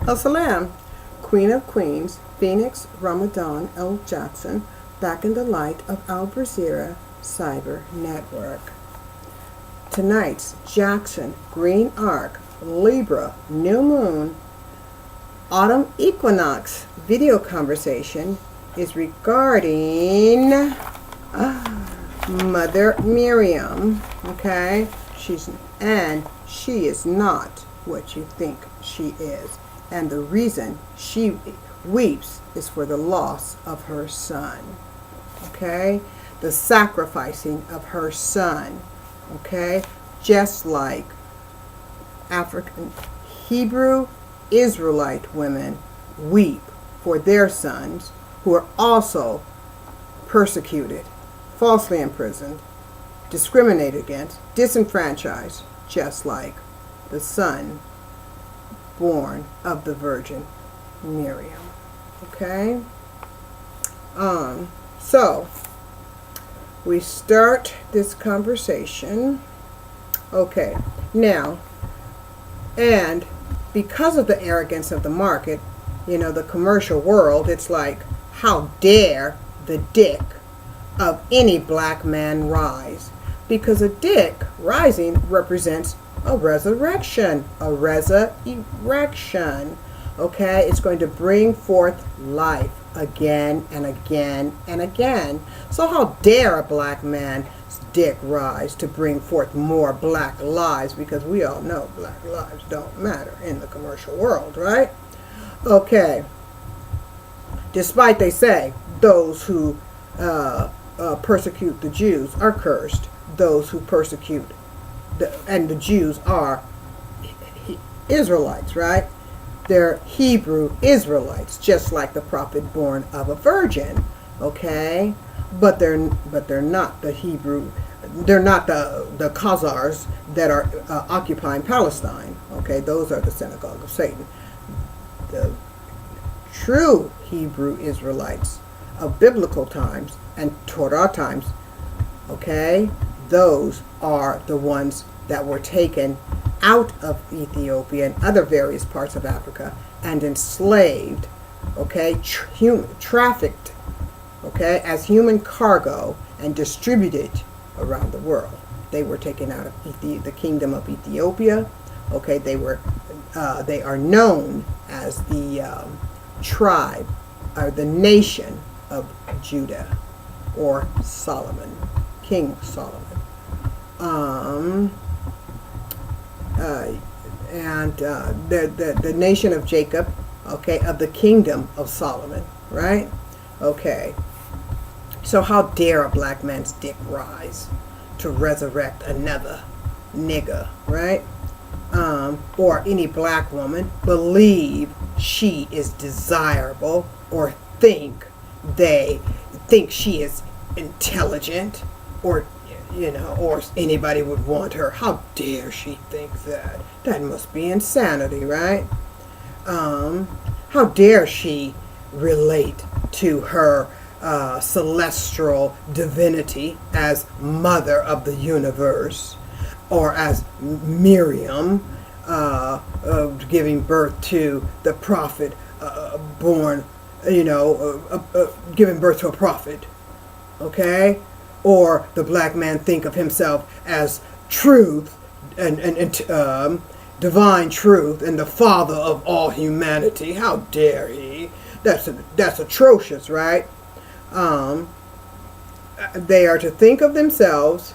Al-Salam, Queen of Queens, Phoenix Ramadan L. Jackson, back in the light of Brazeera Cyber Network. Tonight's Jackson Green Arc Libra New Moon Autumn Equinox video conversation is regarding Mother Miriam. Okay, she is not what you think she is, and the reason she weeps is for the loss of her son. Okay, the sacrificing of her son. Okay, just like African Hebrew Israelite women weep for their sons who are also persecuted, falsely imprisoned, discriminated against, disenfranchised, just like the son born of the Virgin Miriam. Okay? So we start this conversation. Okay, now, and because of the arrogance of the market, the commercial world, it's like, how dare the dick of any black man rise? Because a dick rising represents a resurrection, okay? It's going to bring forth life again and again and again. So how dare a black man's dick rise to bring forth more black lives? Because we all know black lives don't matter in the commercial world, right? Okay. Despite they say those who persecute the Jews are cursed, those who persecute and the Jews are Israelites, right? They're Hebrew Israelites, just like the prophet born of a virgin, okay? But they're not the Hebrew. They're not the Khazars that are occupying Palestine, okay? Those are the synagogue of Satan. The true Hebrew Israelites of biblical times and Torah times, okay? Those are the ones that were taken out of Ethiopia and other various parts of Africa and enslaved, okay, trafficked, okay, as human cargo and distributed around the world. They were taken out of the kingdom of Ethiopia, okay. They are known as the tribe or the nation of Judah, or Solomon, King Solomon. The nation of Jacob, okay, of the kingdom of Solomon, right? Okay. So how dare a black man's dick rise to resurrect another nigger, right? Or any black woman believe she is desirable, or think she is intelligent, or or anybody would want her. How dare she think that? That must be insanity, right? How dare she relate to her celestial divinity as mother of the universe, or as Miriam, giving birth to the prophet born, giving birth to a prophet, okay? Or the black man think of himself as truth and divine truth and the father of all humanity. How dare he? That's atrocious, right? They are to think of themselves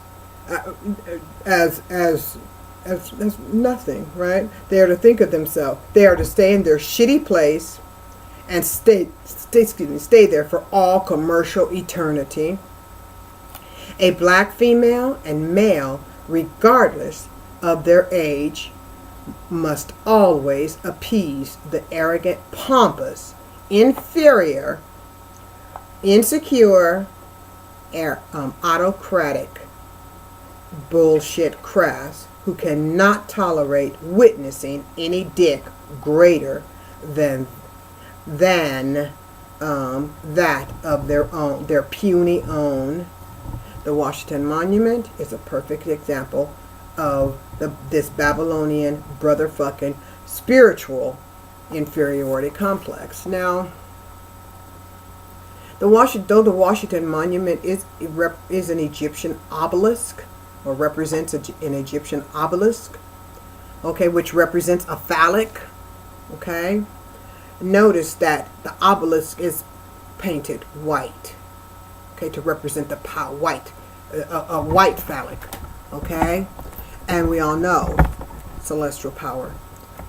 as nothing, right? They are to think of themselves. They are to stay in their shitty place and stay there for all commercial eternity. A black female and male, regardless of their age, must always appease the arrogant, pompous, inferior, insecure, autocratic, bullshit crass who cannot tolerate witnessing any dick greater than that of their puny own. The Washington Monument is a perfect example of this Babylonian brotherfucking spiritual inferiority complex. Now, the Washington Monument is an Egyptian obelisk, or represents an Egyptian obelisk, okay, which represents a phallic, okay. Notice that the obelisk is painted white, okay, to represent the white, a white phallic, okay. And we all know celestial power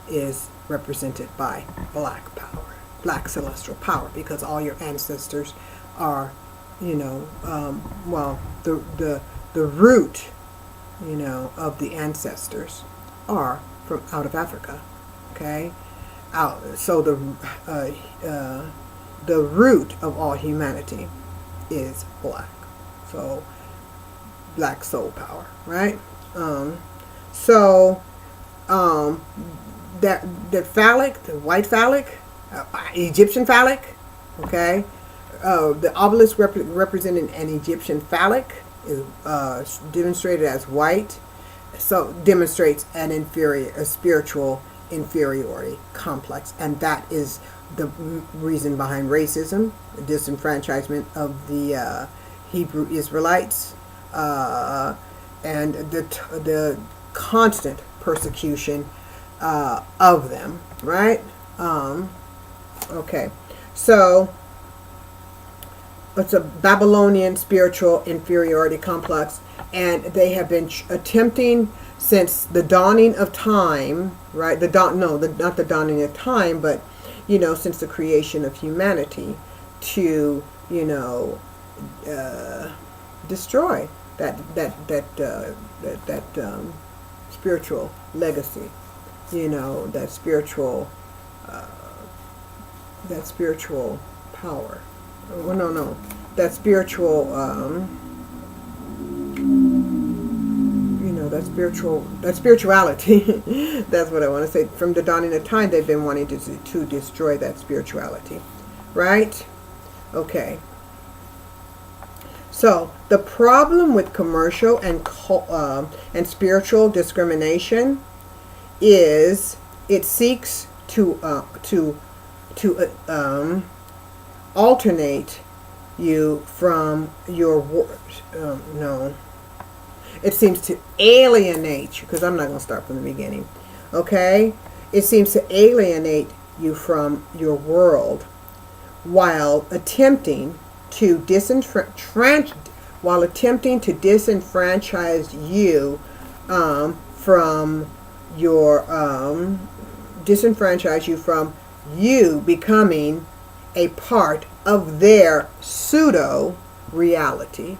is represented by black power, black celestial power, because all your ancestors are, well, the root, of the ancestors are from out of Africa, okay. So the root of all humanity is black, so black soul power, right? That phallic, the white phallic, Egyptian phallic, okay. The obelisk representing an Egyptian phallic is demonstrated as white, so demonstrates a spiritual inferiority complex, and that is the reason behind racism, disenfranchisement of the Hebrew Israelites, and the constant persecution of them, right? Okay, so it's a Babylonian spiritual inferiority complex, and they have been attempting since the dawning of time, right? Not the dawning of time, but since the creation of humanity, to destroy that spiritual legacy, that spiritual power. Well, no, that spiritual, that spirituality. That's what I want to say. From the dawning of time, they've been wanting to destroy that spirituality, right? Okay. So the problem with commercial and spiritual discrimination is it seeks to alternate you from your it seems to alienate you, because I'm not going to start from the beginning, okay. It seems to alienate you from your world while attempting to disenfranchise you from you becoming a part of their pseudo reality,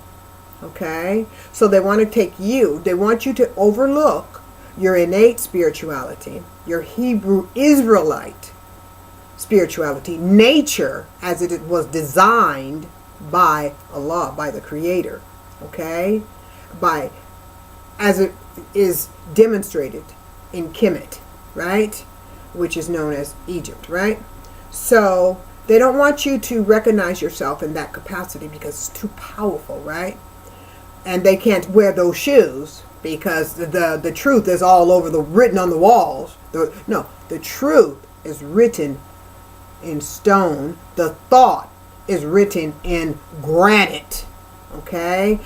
okay. So they want you to overlook your innate spirituality, your Hebrew Israelite spirituality, nature as it was designed by Allah, by the Creator, okay, as it is demonstrated in Kemet, right, which is known as Egypt, right. So they don't want you to recognize yourself in that capacity because it's too powerful, right? And they can't wear those shoes because the truth is all over written on the walls. The truth is written in stone. The thought is written in granite. Okay?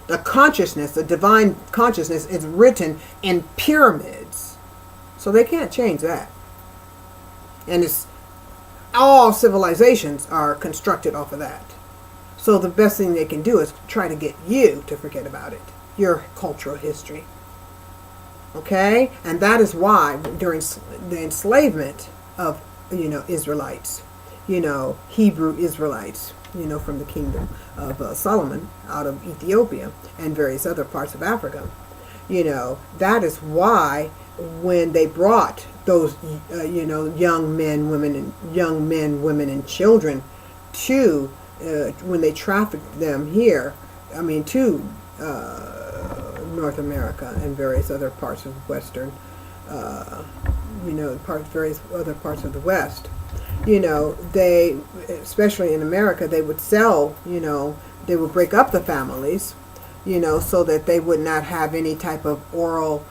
The consciousness, the divine consciousness is written in pyramids. So they can't change that. And all civilizations are constructed off of that. So the best thing they can do is try to get you to forget about it, your cultural history. Okay? And that is why during the enslavement of, Israelites, Hebrew Israelites, from the kingdom of Solomon out of Ethiopia and various other parts of Africa, that is why when they brought those, young men, women, and children to, when they trafficked them here, to North America and various other parts of Western, various other parts of the West, they, especially in America, they would sell, they would break up the families, so that they would not have any type of oral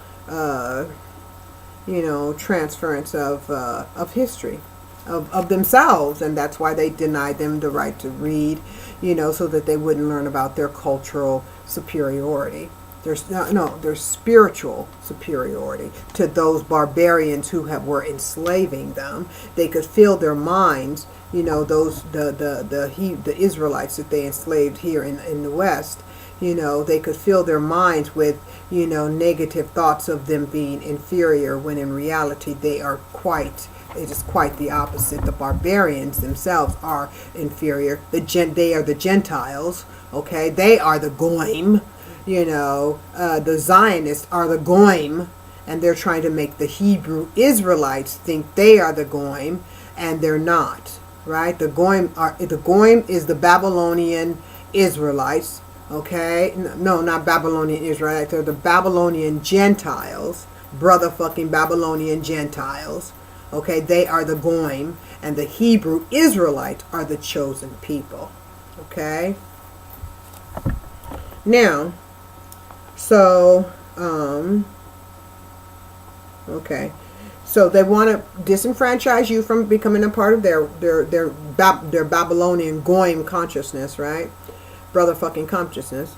transference of history of themselves, and that's why they denied them the right to read, so that they wouldn't learn about their cultural superiority. There's there's spiritual superiority to those barbarians who were enslaving them. They could fill their minds, those the Israelites that they enslaved here in the West. They could fill their minds with negative thoughts of them being inferior, when in reality it is quite the opposite. The barbarians themselves are inferior. They are the Gentiles. Okay, they are the Goyim. The Zionists are the Goyim, and they're trying to make the Hebrew Israelites think they are the Goyim, and they're not. Right? The Goyim is the Babylonian Israelites. Okay, no, not Babylonian Israelites. They're the Babylonian Gentiles, brother-fucking Babylonian Gentiles. Okay, they are the Goyim, and the Hebrew Israelites are the chosen people. Okay. Now, so so they want to disenfranchise you from becoming a part of their Babylonian Goyim consciousness, right? Brother fucking consciousness.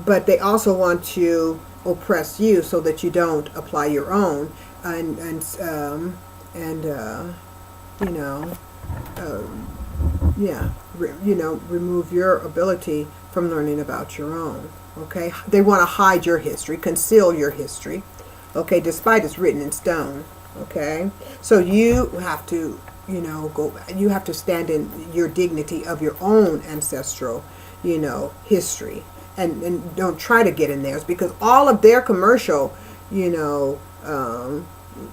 But they also want to oppress you so that you don't apply your own remove your ability from learning about your own. Okay, they want to hide your history, conceal your history. Okay, despite it's written in stone. Okay, so you have to you have to stand in your dignity of your own ancestral history, and don't try to get in theirs, because all of their commercial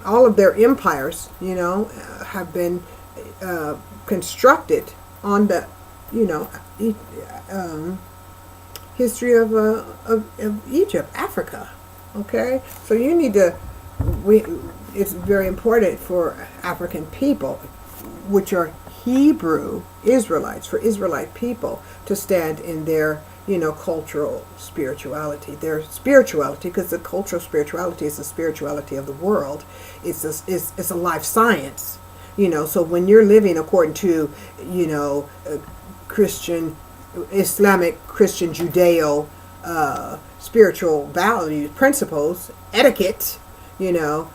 all of their empires have been constructed on the history of Egypt, Africa. Okay, so you need to it's very important for African people, which are Hebrew Israelites, for Israelite people to stand in their cultural spirituality, because the cultural spirituality is the spirituality of the world. It's a life science. So when you're living according to Christian, Islamic, Christian, Judeo spiritual values, principles, etiquette, you're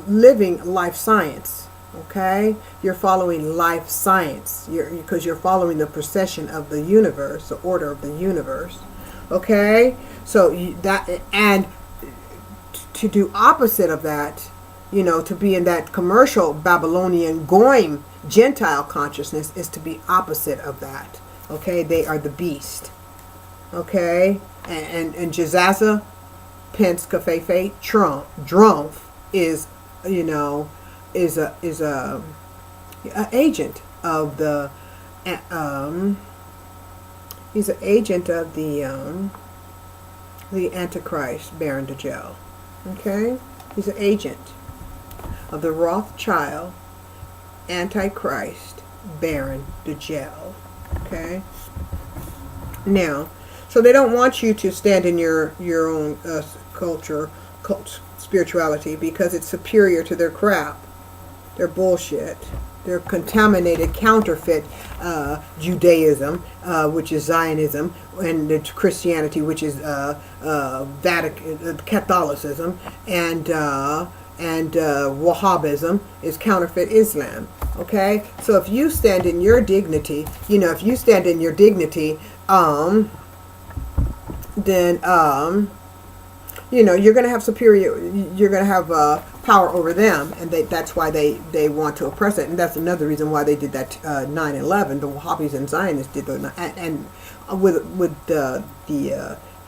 living life science. Okay, you're following life science, because you're following the procession of the universe, the order of the universe. Okay, so and to do opposite of that, to be in that commercial Babylonian Goyim Gentile consciousness, is to be opposite of that. Okay, they are the beast. Okay, and Jazaza, Pence, Cafefe, Drumpf is is a agent of the he's an agent of the Antichrist, Baron Dajjal. Okay, he's an agent of the Rothschild Antichrist, Baron Dajjal. Okay, now, so they don't want you to stand in your own spirituality, because it's superior to their crap. Their bullshit, their contaminated counterfeit Judaism, which is Zionism, and the Christianity, which is Vatican Catholicism, and Wahhabism is counterfeit Islam. Okay, so if you stand in your dignity, then you're going to have you're going to have power over them, and that's why they want to oppress it. And that's another reason why they did that 9/11. The Wahhabis and Zionists did and with the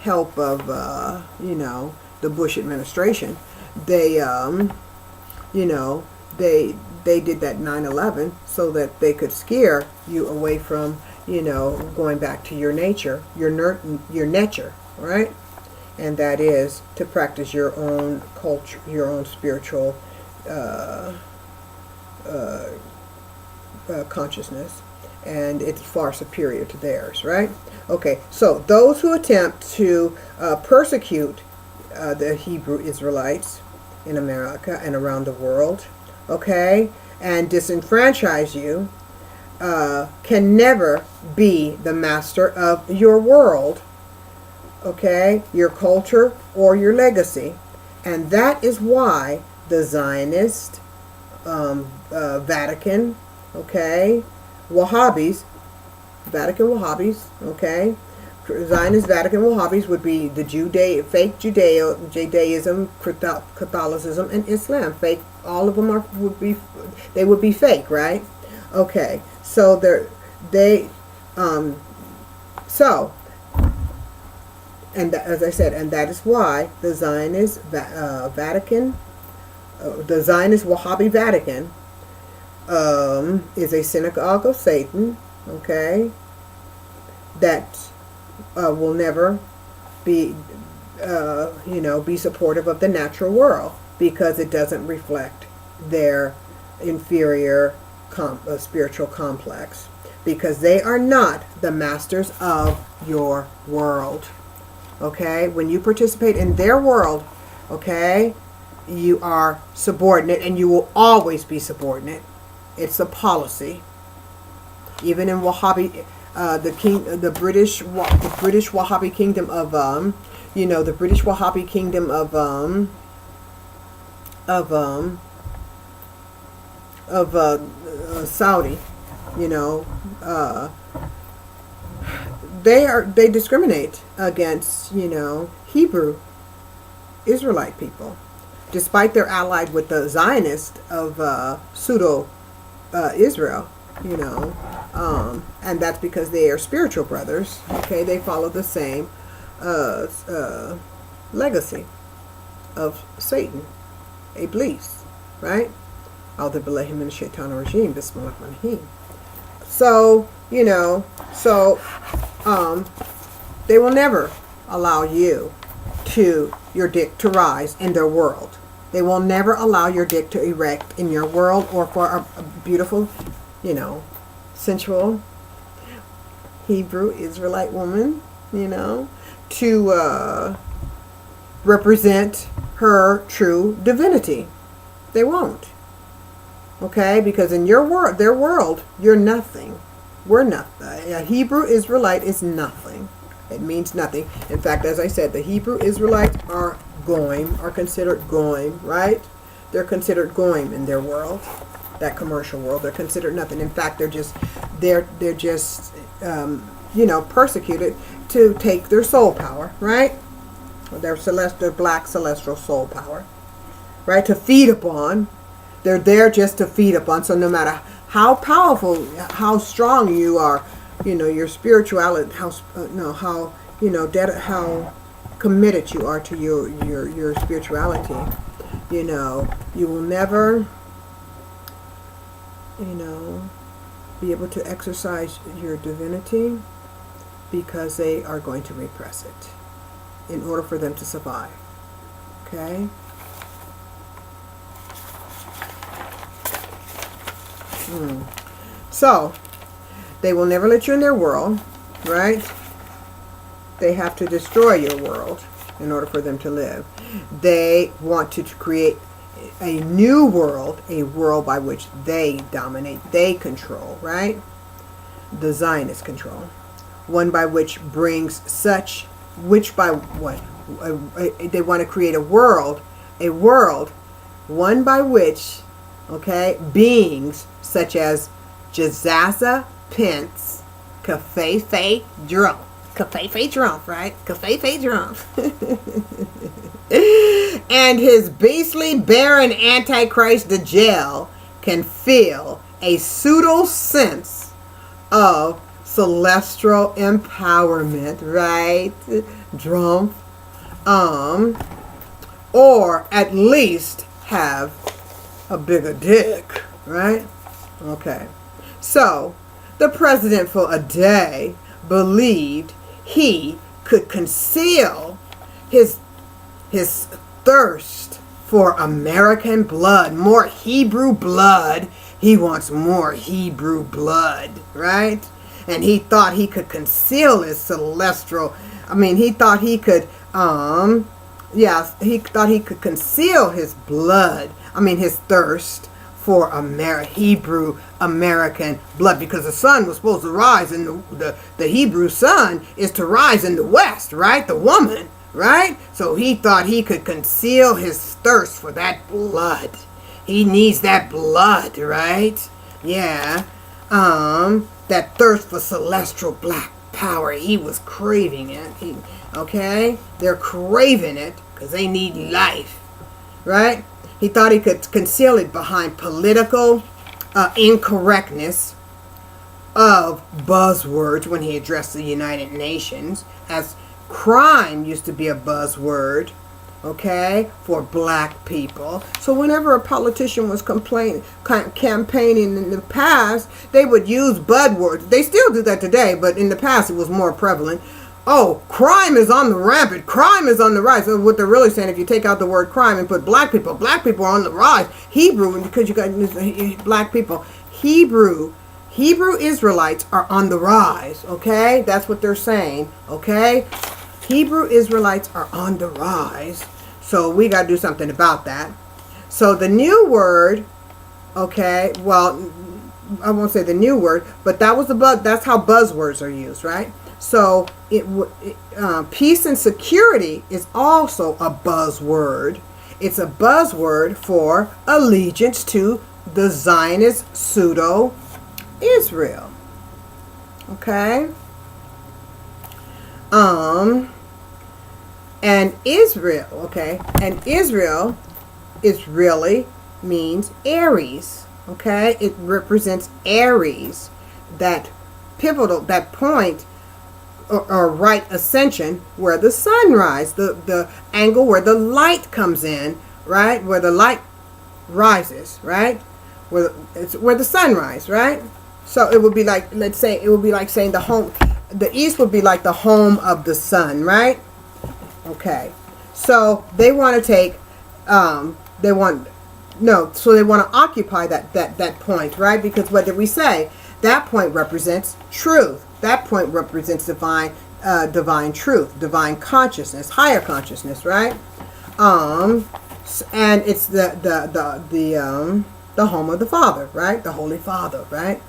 help of the Bush administration, they they did that 9/11 so that they could scare you away from going back to your nature, your nature, right? And that is to practice your own culture, your own spiritual consciousness, and it's far superior to theirs, right? Okay, so those who attempt to persecute the Hebrew Israelites, in America and around the world, okay, and disenfranchise you, can never be the master of your world, okay, your culture or your legacy. And that is why the Zionist, Vatican, okay, Wahhabis, Vatican Wahhabis, okay, Zionist Vatican Wahhabis would be the fake Judaism, Catholicism, and Islam. Fake, all of them would be fake, right? Okay, so as I said, and that is why the Zionist Vatican, the Zionist Wahhabi Vatican, is a synagogue of Satan, okay, that will never be, be supportive of the natural world, because it doesn't reflect their inferior spiritual complex, because they are not the masters of your world. Okay, when you participate in their world, okay, you are subordinate, and you will always be subordinate. It's a policy. Even in Wahhabi, the British Wahhabi kingdom of the British Wahhabi kingdom of Saudi, they discriminate against Hebrew Israelite people, despite they're allied with the Zionists of pseudo Israel, and that's because they are spiritual brothers. Okay, they follow the same legacy of Satan, Iblis, right? So, they will never allow you your dick to rise in their world. They will never allow your dick to erect in your world, or for a beautiful, sensual Hebrew Israelite woman, to represent her true divinity. They won't. Okay, because in their world, you're nothing. We're nothing. A Hebrew Israelite is nothing. It means nothing. In fact, as I said, the Hebrew Israelites are considered goyim, right? They're considered goyim in their world, that commercial world. They're considered nothing. In fact, they're just persecuted to take their soul power, right? Their black celestial soul power, right? To feed upon. They're there just to feed upon. So no matter how powerful, how strong you are, your spirituality, how committed you are to your spirituality, you will never, be able to exercise your divinity, because they are going to repress it in order for them to survive. Okay? So, they will never let you in their world, right? They have to destroy your world in order for them to live. They want to create a new world, a world by which they dominate, they control, right? The Zionist control. One by which brings they want to create a world, one by which, okay, beings such as Jazaza Pence, Cafefe Drum, right? Cafefe Drum. And his beastly barren Antichrist Dajjal can feel a pseudo sense of celestial empowerment, right? Drum. Or at least have a bigger dick, right? Okay. So, the president for a day believed he could conceal his thirst for American blood, more Hebrew blood. He wants more Hebrew blood, right? And he thought he could conceal his celestial, he thought he could Yes, he thought he could conceal his blood. I mean, his thirst for Hebrew American blood, because the sun was supposed to rise in the Hebrew sun is to rise in the west, right? The woman, right? So he thought he could conceal his thirst for that blood. He needs that blood, right? Yeah. That thirst for celestial black power. He was craving it. Okay? They're craving it because they need life, right? He thought he could conceal it behind political incorrectness of buzzwords when he addressed the United Nations, as crime used to be a buzzword, okay, for black people. So whenever a politician was campaigning in the past, they would use buzzwords. They still do that today, but in the past it was more prevalent. Oh, crime is on the rampant. Crime is on the rise. So what they're really saying, if you take out the word crime and put black people are on the rise. Hebrew, because you got black people. Hebrew Israelites are on the rise. Okay, that's what they're saying. Okay, Hebrew Israelites are on the rise. So we got to do something about that. So the new word, okay, well, I won't say the new word, but that's how buzzwords are used, right? So peace and security is also a buzzword. It's a buzzword for allegiance to the Zionist pseudo-Israel. Okay? And Israel, okay? And Israel really means Aries. Okay? It represents Aries, that pivotal, that point, or right ascension, where the sun rises, the angle where the light comes in, right? Where the light rises, right? Where the sun rises, right? So it would be like, let's say, it would be like saying the east would be like the home of the sun, right? Okay. So they want to take, so they want to occupy that point, right? Because what did we say? That point represents truth. That point represents divine truth, divine consciousness, higher consciousness, right? And it's the home of the Father, right? The Holy Father, right?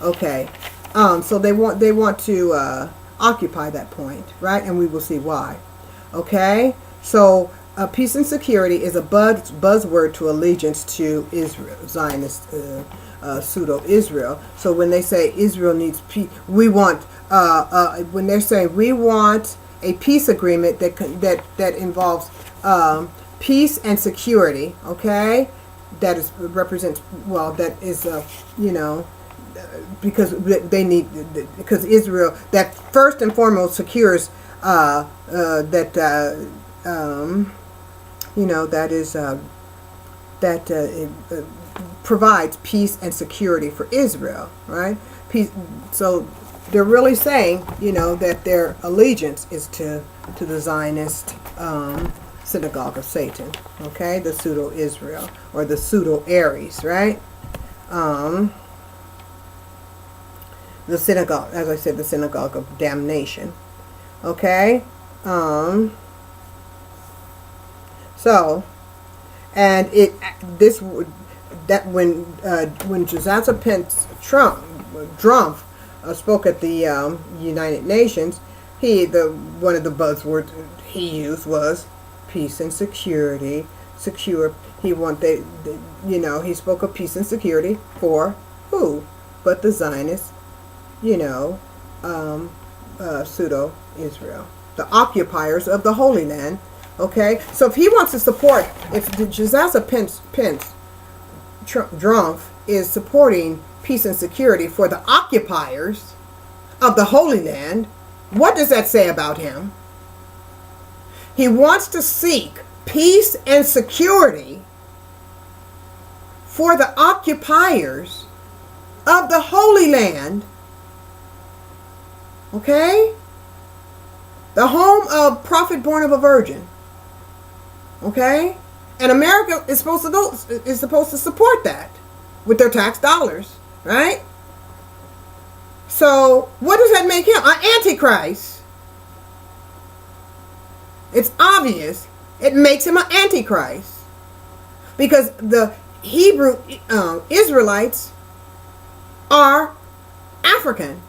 Okay. So they want to occupy that point, right? And we will see why. Okay. So peace and security is a buzzword to allegiance to Israel, Zionist pseudo-Israel. So when they say Israel needs peace, when they're saying we want a peace agreement that involves peace and security, okay, that is because they need, because Israel, that first and foremost secures provides peace and security for Israel, right? Peace. So they're really saying, that their allegiance is to the Zionist synagogue of Satan, okay? The pseudo-Israel, or the pseudo-Aries, right? The synagogue, as I said, the synagogue of damnation, okay? So, and when Josiah Pence Trump spoke at the United Nations, one of the buzzwords he used was peace and security. He spoke of peace and security for who? But the Zionists, pseudo-Israel, the occupiers of the Holy Land. Okay, so if he wants to support, if Josiah Pence Trump is supporting peace and security for the occupiers of the Holy Land, what does that say about him? He wants to seek peace and security for the occupiers of the Holy Land, okay? The home of prophet born of a virgin, okay? And America is supposed to support that with their tax dollars, right? So what does that make him? An antichrist. It's obvious It makes him an antichrist. Because the Hebrew Israelites are African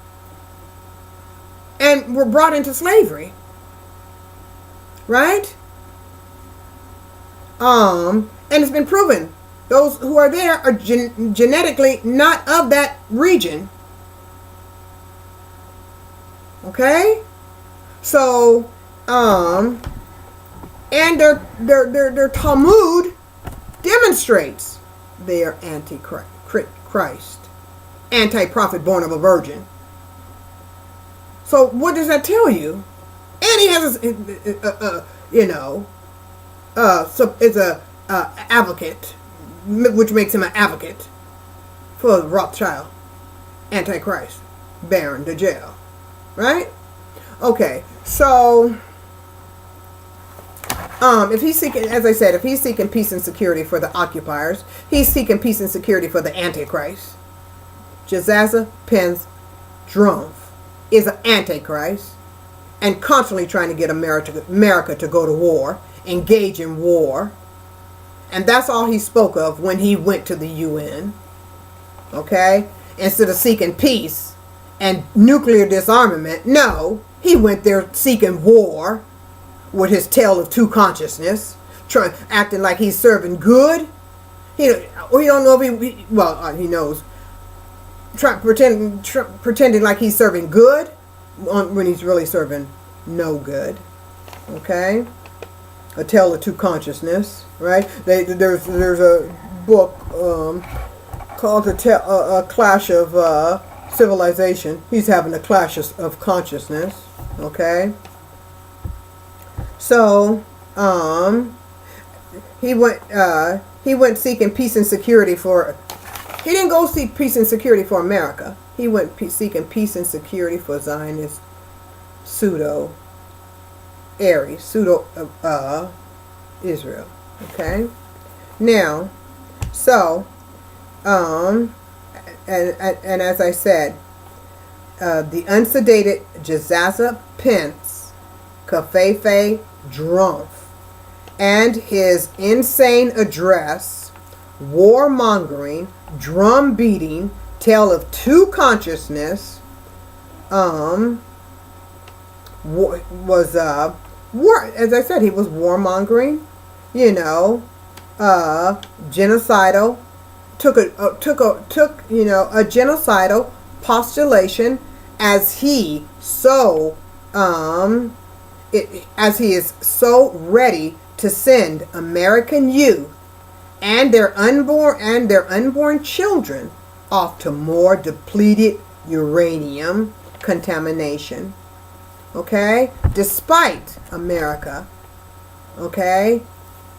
and were brought into slavery. Right? And it's been proven those who are there are genetically not of that region. Okay? So, and their Talmud demonstrates they are anti-Christ, anti-prophet born of a virgin. So what does that tell you? And he has, so it's a advocate, which makes him an advocate for Rothschild, Antichrist, Baron de jail, right? Okay, so if he's seeking, as I said, if he's seeking peace and security for the occupiers, he's seeking peace and security for the Antichrist. Jazaza Penn's Drumpf is an Antichrist and constantly trying to get America to go to war, engage in war. And that's all he spoke of when he went to the UN. Okay? Instead of seeking peace and nuclear disarmament, no, he went there seeking war with his tale of two consciousness, acting like he's serving good. He don't know if he knows. Pretending like he's serving good when he's really serving no good. Okay? A tale of two consciousness, right? There's a book called A Clash of Civilization. He's having a clash of consciousness. Okay? So, he went seeking peace and security for. He didn't go seek peace and security for America. He went seeking peace and security for Zionist pseudo Israel. Okay. Now, so, and as I said, the unsedated Jazaza Pence, Covfefe Drumpf, and his insane address, warmongering, drum beating, tale of two consciousness, was war. As I said, he was warmongering, genocidal, took a genocidal postulation as he is so ready to send American youth and their unborn children off to more depleted uranium contamination. Okay? Despite America, okay,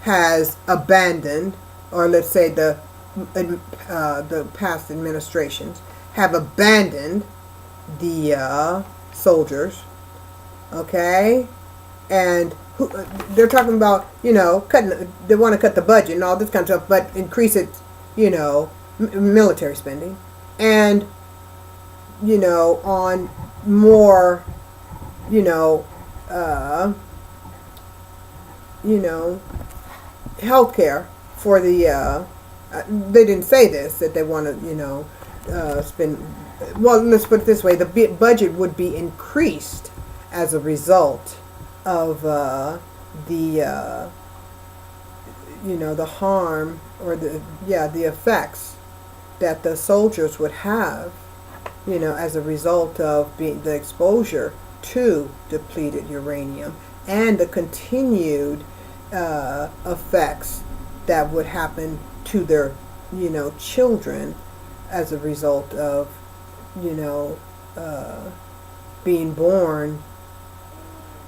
has abandoned, or let's say the past administrations have abandoned the soldiers, okay, and they're talking about, cutting. They want to cut the budget and all this kind of stuff, but increase it, military spending, and on more, healthcare for the. They didn't say this, that they want to, spend. Well, let's put it this way: the budget would be increased as a result of the harm or the effects that the soldiers would have, as a result of the exposure to depleted uranium and the continued effects that would happen to their children as a result of being born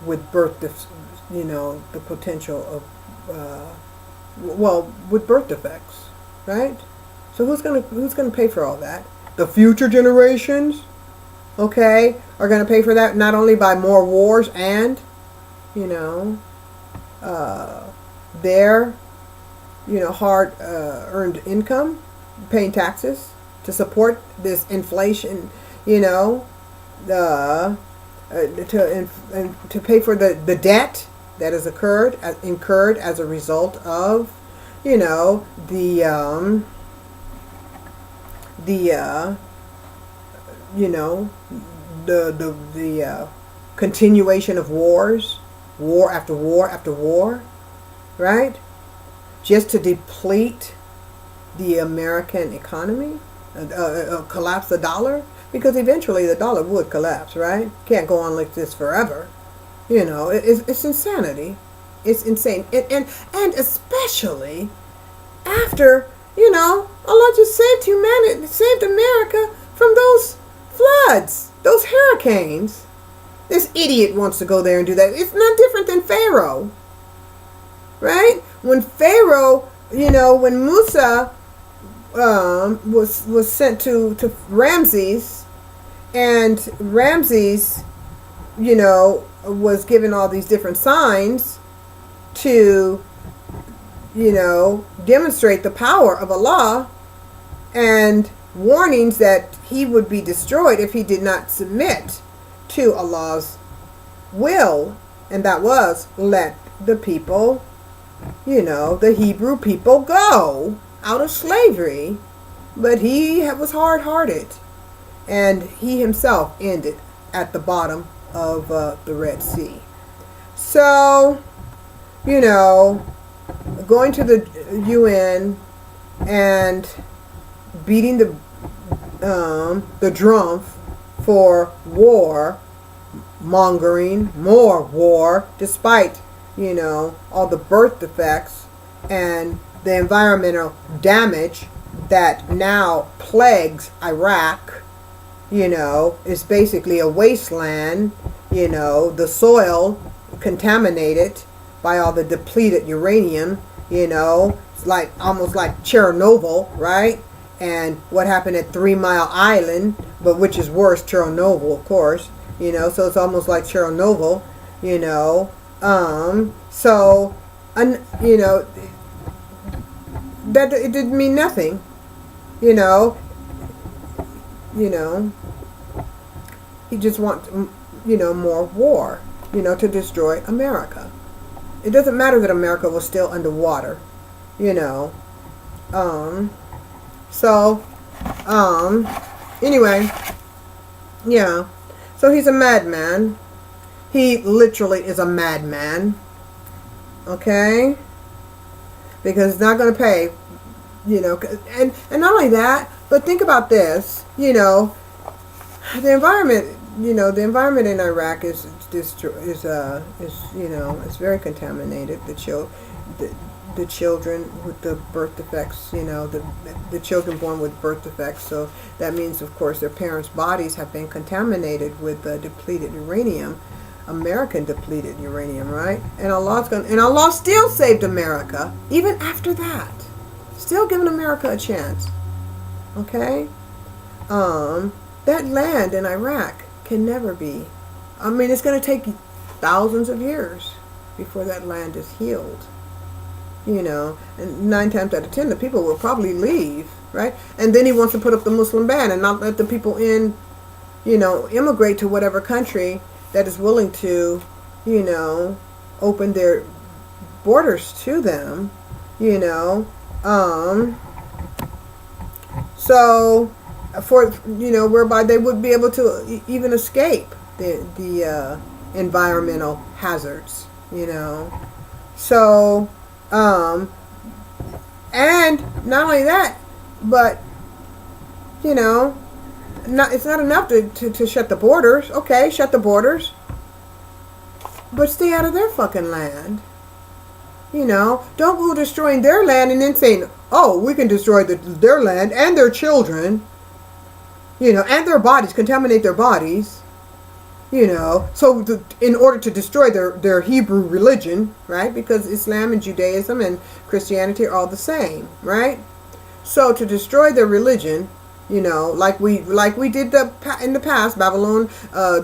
with birth, the potential of, with birth defects, right? So who's gonna pay for all that? The future generations, okay, are gonna pay for that, not only by more wars and, their, hard earned income, paying taxes to support this inflation, to pay for the debt that has incurred as a result of, the continuation of wars, war after war after war, right? Just to deplete the American economy, collapse the dollar, because eventually the dollar would collapse, right? Can't go on like this forever. It's insanity. It's insane. And especially after, Allah just saved humanity, saved America from those floods, those hurricanes. This idiot wants to go there and do that. It's not different than Pharaoh, right? When Pharaoh, when Musa was sent to Ramses, and Ramses, was given all these different signs to, demonstrate the power of Allah, and warnings that he would be destroyed if he did not submit to Allah's will, and that was let the people, the Hebrew people go out of slavery. But he was hard-hearted, and he himself ended at the bottom of the Red Sea. So, going to the UN and beating the drum for war, mongering more war, despite all the birth defects and the environmental damage that now plagues Iraq. Is basically a wasteland. The soil contaminated by all the depleted uranium. It's like almost like Chernobyl, right? And what happened at 3 Mile Island, but which is worse, Chernobyl, of course. So it's almost like Chernobyl. That it didn't mean nothing. He just wants, more war, to destroy America. It doesn't matter that America was still underwater, anyway, yeah. So he's a madman. He literally is a madman. Okay? Because he's not going to pay, and not only that, but think about this, the environment, the environment in Iraq is it's very contaminated. The children with the birth defects, the children born with birth defects. So that means, of course, their parents' bodies have been contaminated with depleted uranium, American depleted uranium, right? And Allah still saved America, even after that. Still giving America a chance. Okay? That land in Iraq can never be. It's going to take thousands of years before that land is healed. And 9 times out of 10, the people will probably leave, right? And then he wants to put up the Muslim ban and not let the people in, immigrate to whatever country that is willing to, open their borders to them, so for, whereby they would be able to even escape the environmental hazards, so, and not only that, but, it's not enough to shut the borders. Okay, shut the borders, but stay out of their fucking land. Don't go destroying their land and then saying, oh, we can destroy their land and their children, and their bodies, contaminate their bodies, so in order to destroy their Hebrew religion, right? Because Islam and Judaism and Christianity are all the same, right? So to destroy their religion, like we did in the past, Babylon,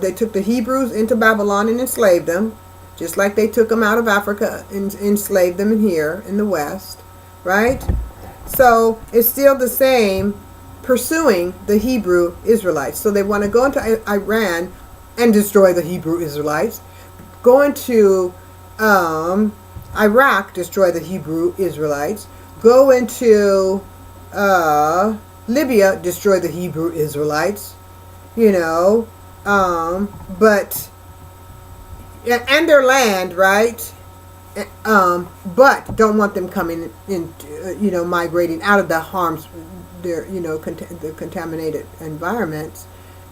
they took the Hebrews into Babylon and enslaved them, just like they took them out of Africa and enslaved them here in the West, right? So it's still the same, pursuing the Hebrew Israelites. So they want to go into Iran and destroy the Hebrew Israelites, go into Iraq, destroy the Hebrew Israelites. Go into Libya, destroy the Hebrew Israelites. You know, but and their land, right? But don't want them coming in, migrating out of the harms, their, the contaminated environments,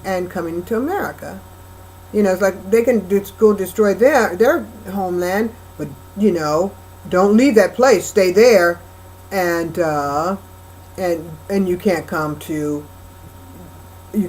and coming to America. It's like they can go destroy their homeland, but don't leave that place. Stay there, and you can't come to. You